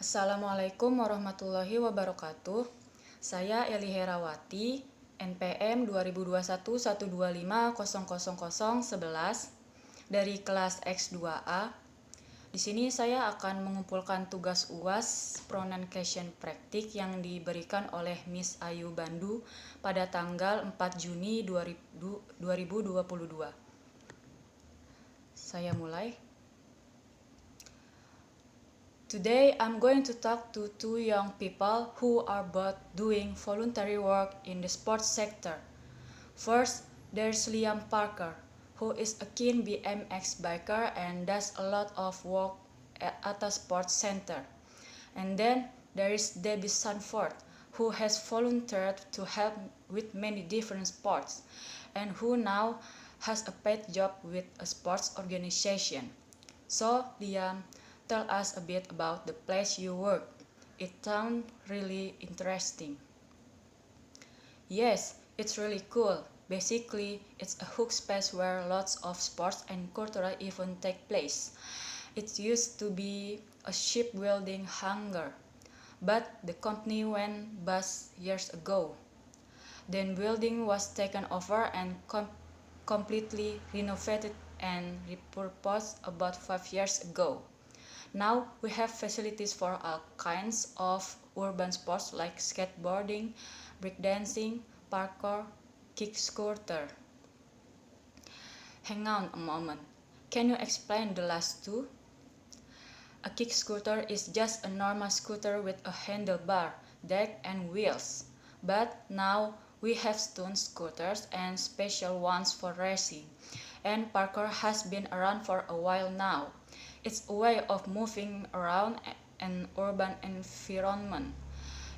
Assalamualaikum warahmatullahi wabarakatuh. Saya Eli Herawati, NPM 202112500011 dari kelas X2A. Di sini saya akan mengumpulkan tugas UAS Pronunciation Praktik yang diberikan oleh Miss Ayu Bandu pada tanggal 4 Juni 2022. Saya mulai. Today, I'm going to talk to two young people who are both doing voluntary work in the sports sector. First, there's Liam Parker, who is a keen BMX biker and does a lot of work at a sports center. And then there is Debbie Sanford, who has volunteered to help with many different sports and who now has a paid job with a sports organization. So, Liam, tell us a bit about the place you work. It sounds really interesting. Yes, it's really cool. Basically, it's a hook space where lots of sports and cultural events take place. It used to be a shipbuilding hangar, but the company went bust years ago. Then building was taken over and completely renovated and repurposed about 5 years ago. Now we have facilities for all kinds of urban sports like skateboarding, breakdancing, parkour, kick scooter. Hang on a moment. Can you explain the last two? A kick scooter is just a normal scooter with a handlebar, deck, and wheels. But now we have stunt scooters and special ones for racing. And parkour has been around for a while now. It's a way of moving around an urban environment.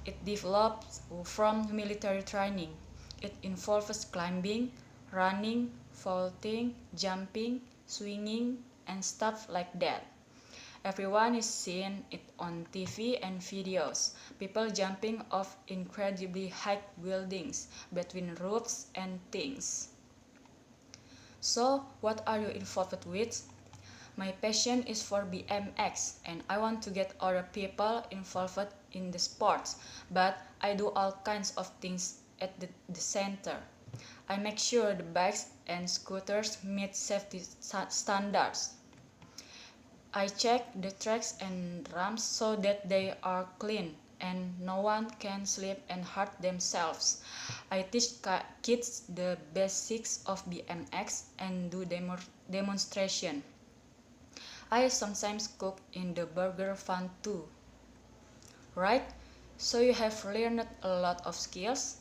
It develops from military training. It involves climbing, running, vaulting, jumping, swinging, and stuff like that. Everyone is seeing it on TV and videos. People jumping off incredibly high buildings, between roofs and things. So, what are you involved with? My passion is for BMX and I want to get other people involved in the sports, but I do all kinds of things at the center. I make sure the bikes and scooters meet safety standards. I check the tracks and ramps so that they are clean and no one can slip and hurt themselves. I teach kids the basics of BMX and do demonstration. I sometimes cook in the burger fun too. Right? So you have learned a lot of skills?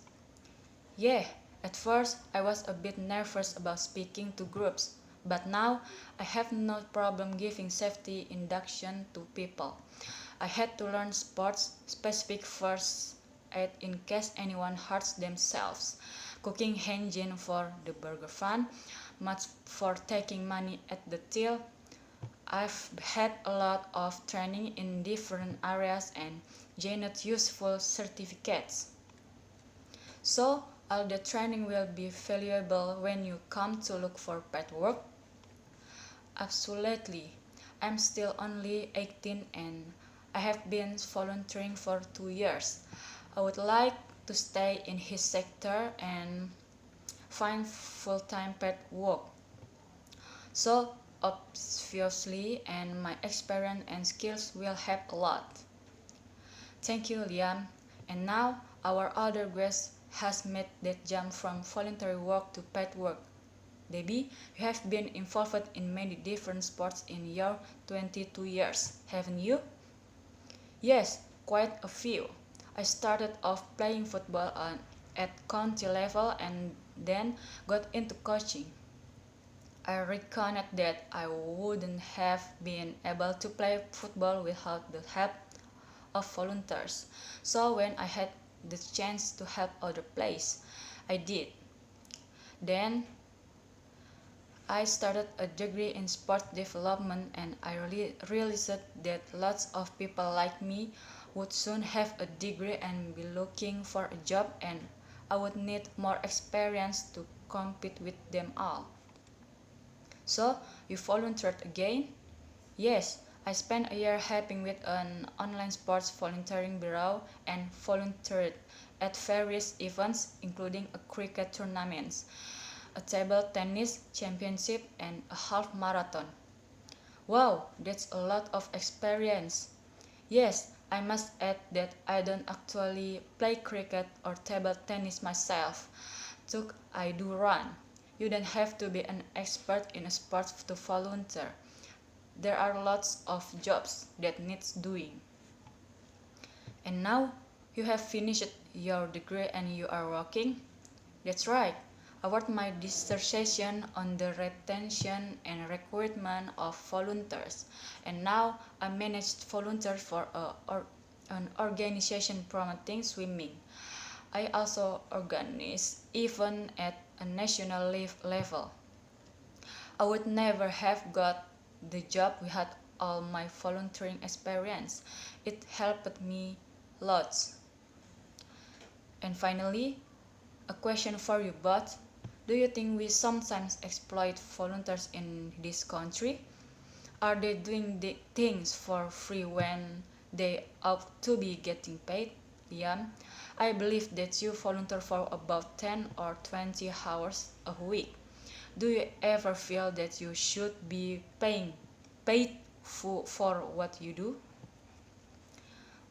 Yeah, at first I was a bit nervous about speaking to groups, but now I have no problem giving safety induction to people. I had to learn sports specific first aid in case anyone hurts themselves, cooking hygiene for the burger fun, much for taking money at the till. I've had a lot of training in different areas and gained useful certificates. So, all the training will be valuable when you come to look for paid work? Absolutely. I'm still only 18 and I have been volunteering for 2 years. I would like to stay in his sector and find full-time paid work. So, obviously, and my experience and skills will help a lot. Thank you, Liam. And now, our other guest has made that jump from voluntary work to paid work. Debbie, you have been involved in many different sports in your 22 years, haven't you? Yes, quite a few. I started off playing football at county level and then got into coaching. I reckoned that I wouldn't have been able to play football without the help of volunteers. So when I had the chance to help other players, I did. Then I started a degree in sport development and I realized that lots of people like me would soon have a degree and be looking for a job and I would need more experience to compete with them all. So, you volunteered again? Yes, I spent a year helping with an online sports volunteering bureau and volunteered at various events including a cricket tournament, a table tennis championship, and a half marathon. Wow, that's a lot of experience. Yes, I must add that I don't actually play cricket or table tennis myself, though I do run. You don't have to be an expert in a sport to volunteer. There are lots of jobs that needs doing. And now you have finished your degree and you are working? That's right. I wrote my dissertation on the retention and recruitment of volunteers, and now I manage volunteers for an organization promoting swimming. I also organize events at a national level. I would never have got the job without all my volunteering experience. It helped me lots. And finally, a question for you both. Do you think we sometimes exploit volunteers in this country? Are they doing the things for free when they ought to be getting paid? Liam, I believe that you volunteer for about 10 or 20 hours a week. Do you ever feel that you should be paid for what you do?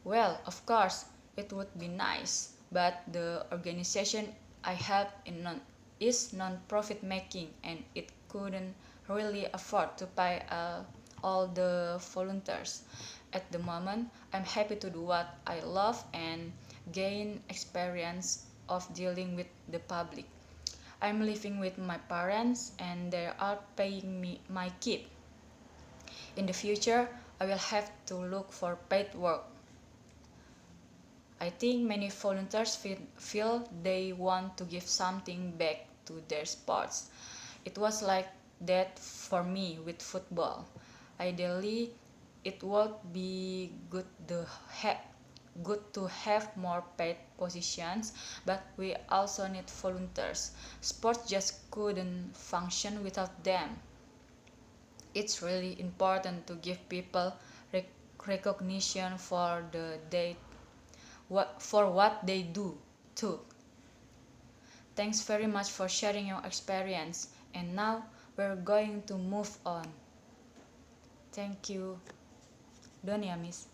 Well, of course, it would be nice, but the organization I help in is non-profit making and it couldn't really afford to pay all the volunteers. At the moment, I'm happy to do what I love and gain experience of dealing with the public. I'm living with my parents and they are paying me my keep. In the future, I will have to look for paid work. I think many volunteers feel they want to give something back to their sports. It was like that for me with football. Ideally, it would be good to have more paid positions, but we also need volunteers. Sports just couldn't function without them. It's really important to give people recognition for what they do too. Thanks very much for sharing your experience. And now we're going to move on. Thank you. Done ya, Miss?